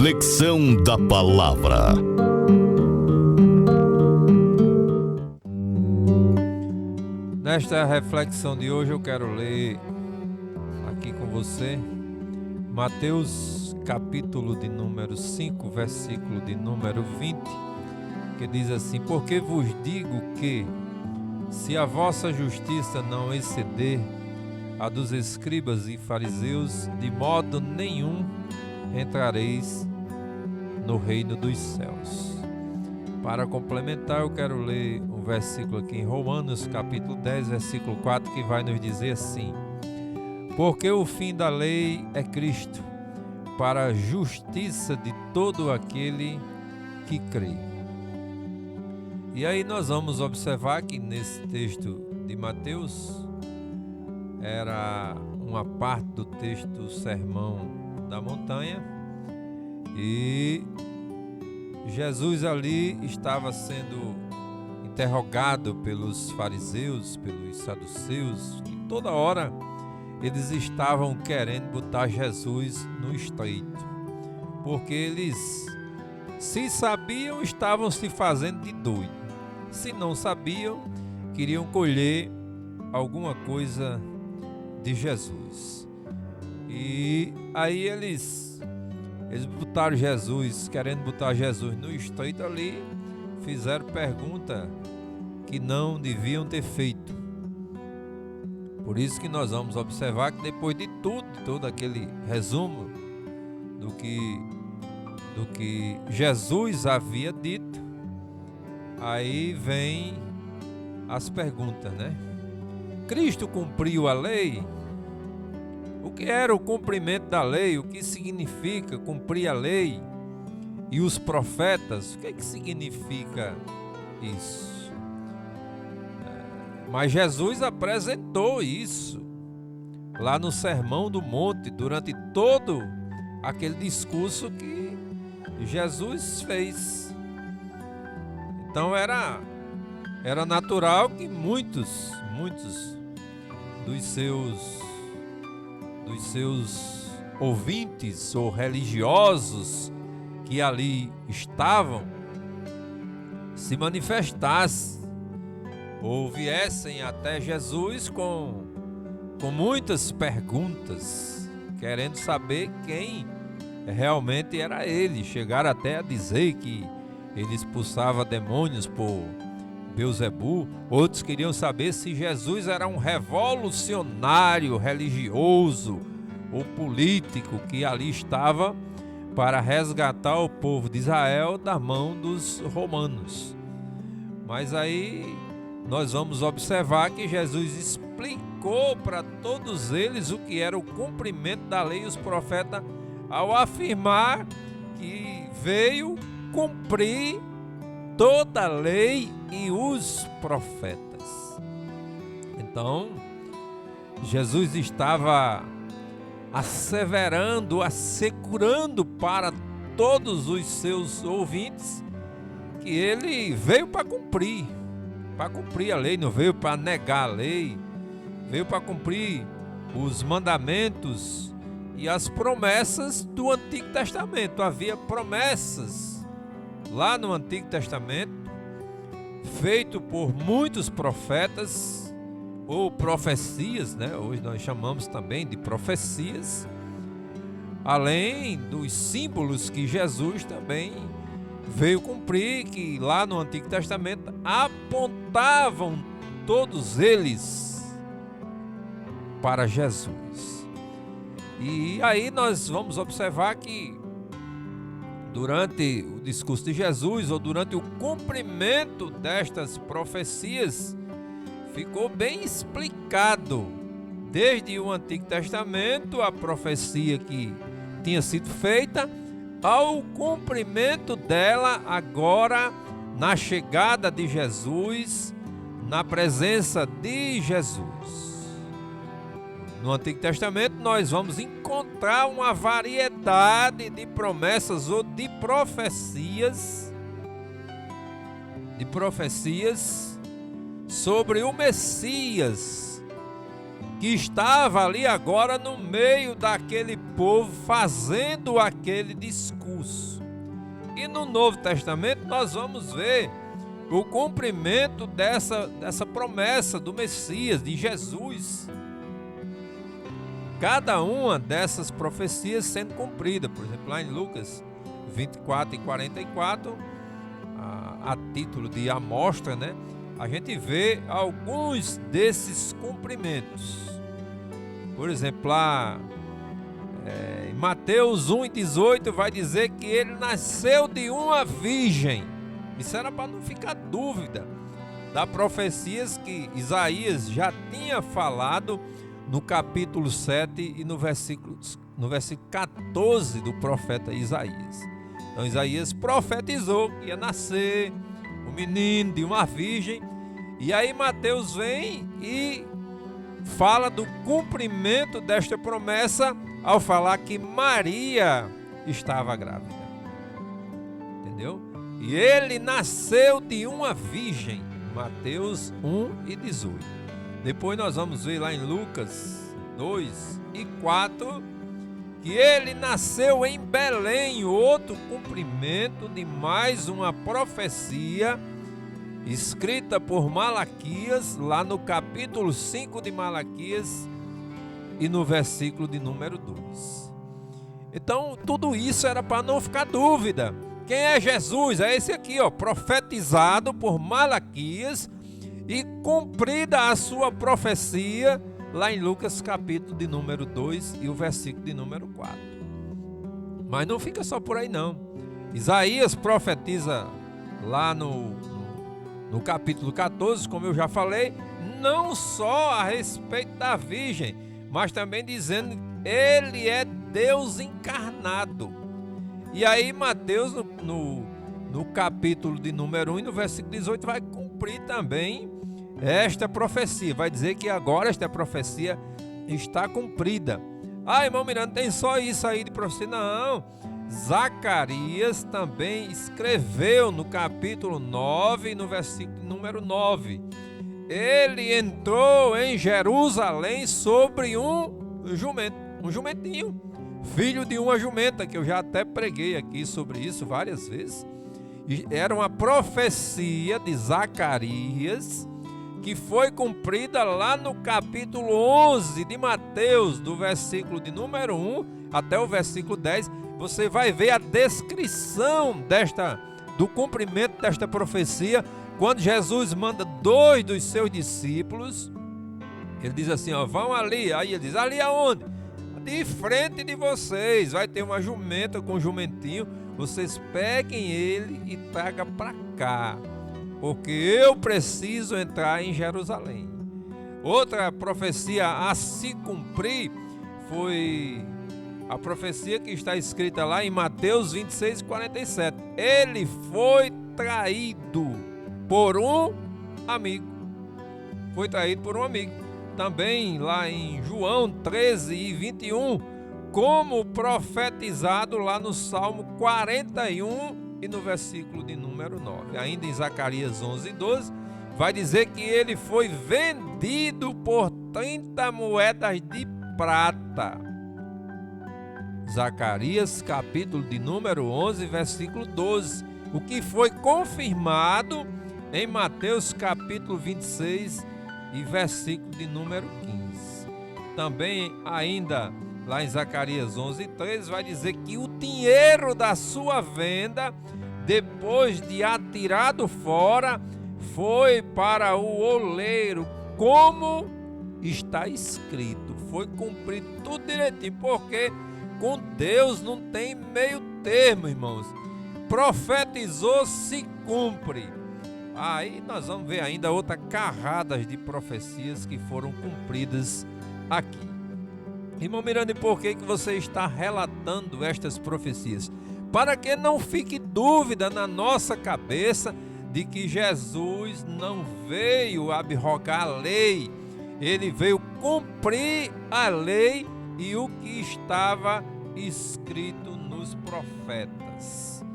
Reflexão da Palavra. Nesta reflexão de hoje eu quero ler aqui com você Mateus capítulo de número 5, versículo de número 20, que diz assim: porque vos digo que, se a vossa justiça não exceder a dos escribas e fariseus, de modo nenhum entrareis no reino dos céus. Para complementar, eu quero ler um versículo aqui em Romanos capítulo 10, versículo 4, que vai nos dizer assim: porque o fim da lei é Cristo, para a justiça de todo aquele que crê. E aí nós vamos observar que nesse texto de Mateus, era uma parte do texto do Sermão da Montanha, e Jesus ali estava sendo interrogado pelos fariseus, pelos saduceus, que toda hora eles estavam querendo botar Jesus no estreito, porque eles, se sabiam, estavam se fazendo de doido, se não sabiam, queriam colher alguma coisa de Jesus. E aí eles botaram Jesus, querendo botar Jesus no estreito ali, fizeram pergunta que não deviam ter feito. Por isso que nós vamos observar que depois de tudo, todo aquele resumo do que Jesus havia dito, aí vem as perguntas, né? Cristo cumpriu a lei? O que era o cumprimento da lei? O que significa cumprir a lei? E os profetas? O que é que significa isso? Mas Jesus apresentou isso lá no Sermão do Monte, durante todo aquele discurso que Jesus fez. Então era natural que muitos dos seus ouvintes ou religiosos que ali estavam se manifestassem ou viessem até Jesus com muitas perguntas, querendo saber quem realmente era ele. Chegaram até a dizer que ele expulsava demônios por Beelzebu. Outros queriam saber se Jesus era um revolucionário religioso ou político que ali estava para resgatar o povo de Israel da mão dos romanos. Mas aí nós vamos observar que Jesus explicou para todos eles o que era o cumprimento da lei e os profetas, ao afirmar que veio cumprir toda a lei e os profetas. Então, Jesus estava asseverando, assegurando para todos os seus ouvintes que ele veio para cumprir a lei, não veio para negar a lei, veio para cumprir os mandamentos e as promessas do Antigo Testamento. Havia promessas lá no Antigo Testamento, feito por muitos profetas, ou profecias, né? Hoje nós chamamos também de profecias, além dos símbolos que Jesus também veio cumprir, que lá no Antigo Testamento apontavam todos eles para Jesus. E aí nós vamos observar que durante o discurso de Jesus, ou durante o cumprimento destas profecias, ficou bem explicado, desde o Antigo Testamento, a profecia que tinha sido feita, ao cumprimento dela agora, na chegada de Jesus, na presença de Jesus. No Antigo Testamento nós vamos encontrar uma variedade de promessas ou de profecias sobre o Messias, que estava ali agora no meio daquele povo fazendo aquele discurso. E no Novo Testamento nós vamos ver o cumprimento dessa promessa do Messias, de Jesus. Cada uma dessas profecias sendo cumprida. Por exemplo, lá em Lucas 24 e 44, a título de amostra, né? A gente vê alguns desses cumprimentos. Por exemplo, lá em Mateus 1:18 vai dizer que ele nasceu de uma virgem. Isso era para não ficar dúvida das profecias que Isaías já tinha falado no capítulo 7 e no versículo 14 do profeta Isaías. Então Isaías profetizou que ia nascer um menino de uma virgem, e aí Mateus vem e fala do cumprimento desta promessa ao falar que Maria estava grávida. Entendeu? E ele nasceu de uma virgem, Mateus 1:18. Depois nós vamos ver lá em Lucas 2:4 que ele nasceu em Belém, outro cumprimento de mais uma profecia escrita por Malaquias, lá no capítulo 5 de Malaquias e no versículo de número 2. Então, tudo isso era para não ficar dúvida. Quem é Jesus? É esse aqui, profetizado por Malaquias e cumprida a sua profecia lá em Lucas capítulo de número 2 e o versículo de número 4. Mas não fica só por aí não. Isaías profetiza lá no capítulo 14, como eu já falei, não só a respeito da virgem, mas também dizendo que ele é Deus encarnado. E aí Mateus no capítulo de número 1 e no versículo 18 vai cumprir também esta profecia. Vai dizer que agora esta profecia está cumprida. Irmão Miranda, tem só isso aí de profecia? Não. Zacarias também escreveu no capítulo 9 e no versículo número 9. Ele entrou em Jerusalém sobre um jumentinho, filho de uma jumenta, que eu já até preguei aqui sobre isso várias vezes. E era uma profecia de Zacarias que foi cumprida lá no capítulo 11 de Mateus, do versículo de número 1 até o versículo 10. Você vai ver a descrição do cumprimento desta profecia, quando Jesus manda 2 dos seus discípulos. Ele diz assim, vão ali. Aí ele diz, ali aonde? De frente de vocês vai ter uma jumenta com um jumentinho, vocês peguem ele e tragam para cá, porque eu preciso entrar em Jerusalém. Outra profecia a se cumprir foi a profecia que está escrita lá em Mateus 26:47. Ele foi traído por um amigo. Foi traído por um amigo. Também lá em João 13:21, como profetizado lá no Salmo 41 e no versículo de número 9. Ainda em Zacarias 11:12, vai dizer que ele foi vendido por 30 moedas de prata. Zacarias capítulo de número 11, versículo 12, o que foi confirmado em Mateus capítulo 26 e versículo de número 15. Também ainda lá em Zacarias 11:13 vai dizer que o dinheiro da sua venda, depois de atirado fora, foi para o oleiro, como está escrito. Foi cumprido tudo direitinho, porque com Deus não tem meio termo, irmãos. Profetizou, se cumpre. Aí nós vamos ver ainda outras carradas de profecias que foram cumpridas aqui. Irmão Miranda, e por que você está relatando estas profecias? Para que não fique dúvida na nossa cabeça de que Jesus não veio abrogar a lei. Ele veio cumprir a lei e o que estava escrito nos profetas.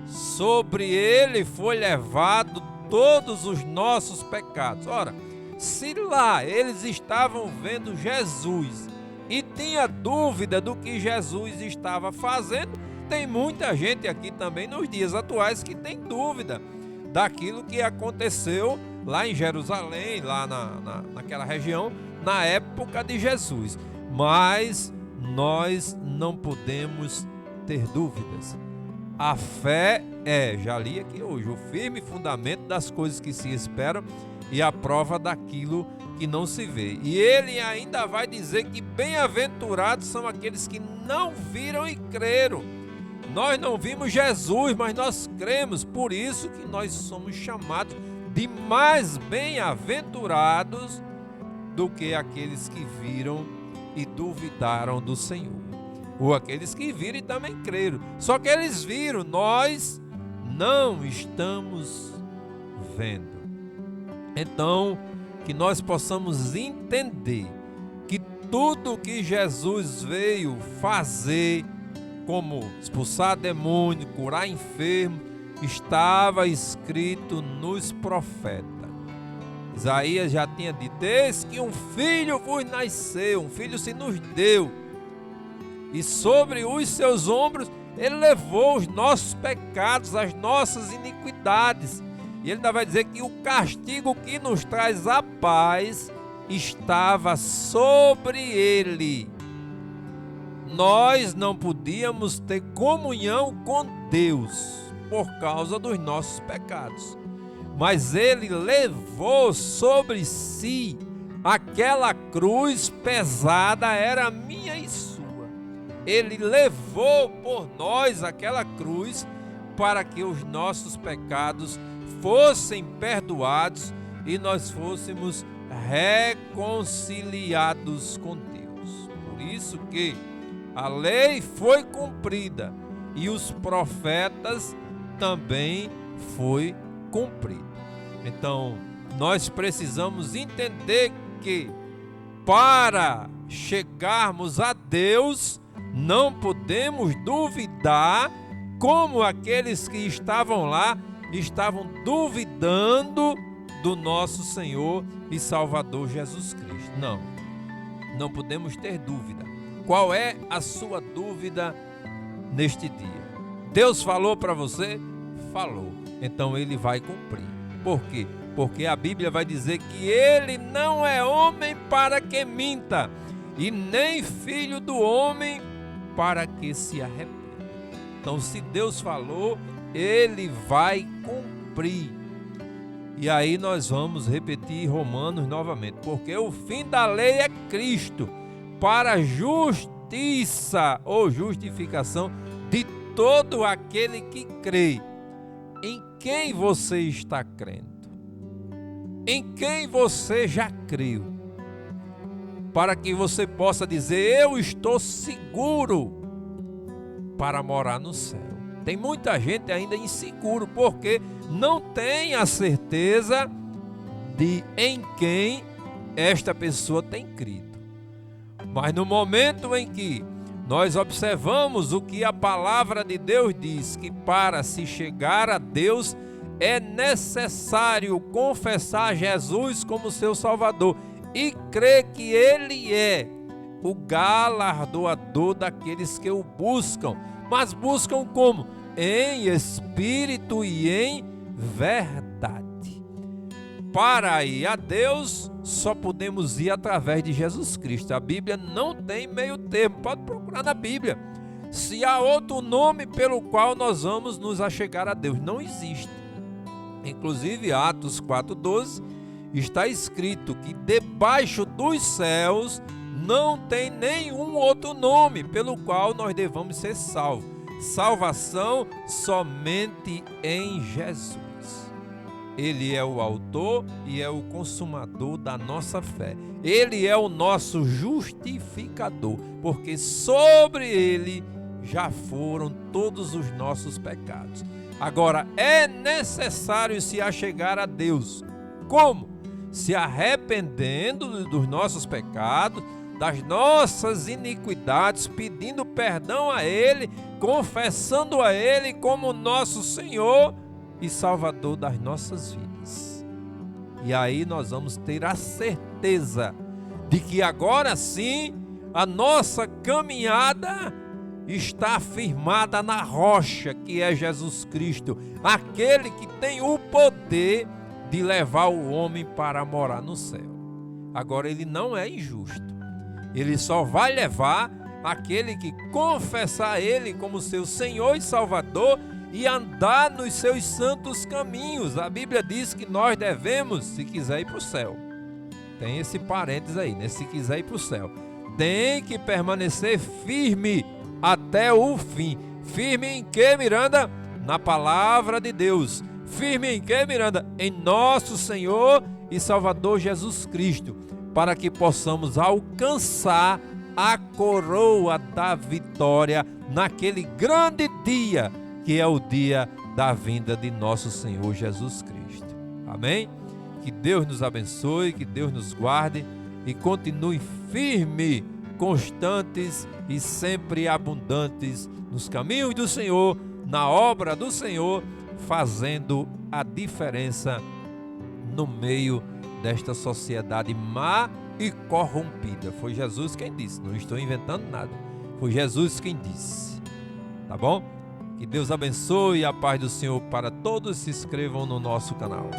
Sobre ele foi levado todos os nossos pecados. Ora, Se lá eles estavam vendo Jesus e tinha dúvida do que Jesus estava fazendo, tem muita gente aqui também nos dias atuais que tem dúvida daquilo que aconteceu lá em Jerusalém, lá naquela região, na época de Jesus. Mas nós não podemos ter dúvidas. A fé já li aqui hoje, o firme fundamento das coisas que se esperam e a prova daquilo que não se vê. E ele ainda vai dizer que bem-aventurados são aqueles que não viram e creram. Nós não vimos Jesus, mas nós cremos, por isso que nós somos chamados de mais bem-aventurados do que aqueles que viram e duvidaram do Senhor. Ou aqueles que viram e também creram. Só que eles viram, nós não estamos vendo. Então, que nós possamos entender que tudo que Jesus veio fazer, como expulsar demônio, curar enfermo, estava escrito nos profetas. Isaías já tinha dito: eis que um filho vos nasceu, um filho se nos deu, e sobre os seus ombros ele levou os nossos pecados, as nossas iniquidades. E ele ainda vai dizer que o castigo que nos traz a paz estava sobre ele. Nós não podíamos ter comunhão com Deus por causa dos nossos pecados, mas ele levou sobre si aquela cruz pesada, era minha e sua. Ele levou por nós aquela cruz para que os nossos pecados fossem perdoados e nós fôssemos reconciliados com Deus. Por isso que a lei foi cumprida e os profetas também foi cumprido. Então, nós precisamos entender que para chegarmos a Deus, não podemos duvidar como aqueles que estavam lá estavam duvidando do nosso Senhor e Salvador Jesus Cristo. Não podemos ter dúvida. Qual é a sua dúvida neste dia? Deus falou para você? Falou. Então ele vai cumprir. Por quê? Porque a Bíblia vai dizer que ele não é homem para que minta, e nem filho do homem para que se arrependa. Então, se Deus falou, ele vai cumprir. E aí nós vamos repetir Romanos novamente, porque o fim da lei é Cristo, para justiça ou justificação de todo aquele que crê. Em quem você está crendo? Em quem você já creu? Para que você possa dizer: eu estou seguro para morar no céu. Tem muita gente ainda inseguro, porque não tem a certeza de em quem esta pessoa tem crido. Mas no momento em que nós observamos o que a palavra de Deus diz, que para se chegar a Deus é necessário confessar Jesus como seu Salvador e crer que Ele é o galardoador daqueles que o buscam. Mas buscam como? Em espírito e em verdade. Para ir a Deus, só podemos ir através de Jesus Cristo. A Bíblia não tem meio termo, pode procurar na Bíblia. Se há outro nome pelo qual nós vamos nos achegar a Deus, não existe. Inclusive, Atos 4,12, está escrito que debaixo dos céus não tem nenhum outro nome pelo qual nós devamos ser salvos. Salvação somente em Jesus. Ele é o autor e é o consumador da nossa fé. Ele é o nosso justificador, porque sobre ele já foram todos os nossos pecados. Agora, é necessário se achegar a Deus. Como? Se arrependendo dos nossos pecados, das nossas iniquidades, pedindo perdão a Ele, confessando a Ele como nosso Senhor e Salvador das nossas vidas. E aí nós vamos ter a certeza de que agora sim a nossa caminhada está firmada na rocha que é Jesus Cristo, aquele que tem o poder de levar o homem para morar no céu. Agora, ele não é injusto. Ele só vai levar aquele que confessar ele como seu Senhor e Salvador e andar nos seus santos caminhos. A Bíblia diz que nós devemos, se quiser ir para o céu. Tem esse parênteses aí, né? Se quiser ir para o céu. Tem que permanecer firme até o fim. Firme em quê, Miranda? Na palavra de Deus. Firme em quê, Miranda? Em nosso Senhor e Salvador Jesus Cristo, para que possamos alcançar a coroa da vitória naquele grande dia, que é o dia da vinda de nosso Senhor Jesus Cristo. Amém? Que Deus nos abençoe, que Deus nos guarde e continue firme, constantes e sempre abundantes nos caminhos do Senhor, na obra do Senhor, fazendo a diferença no meio desta sociedade má e corrompida. Foi Jesus quem disse, não estou inventando nada. Foi Jesus quem disse. Tá bom? Que Deus abençoe e a paz do Senhor para todos. Se inscrevam no nosso canal.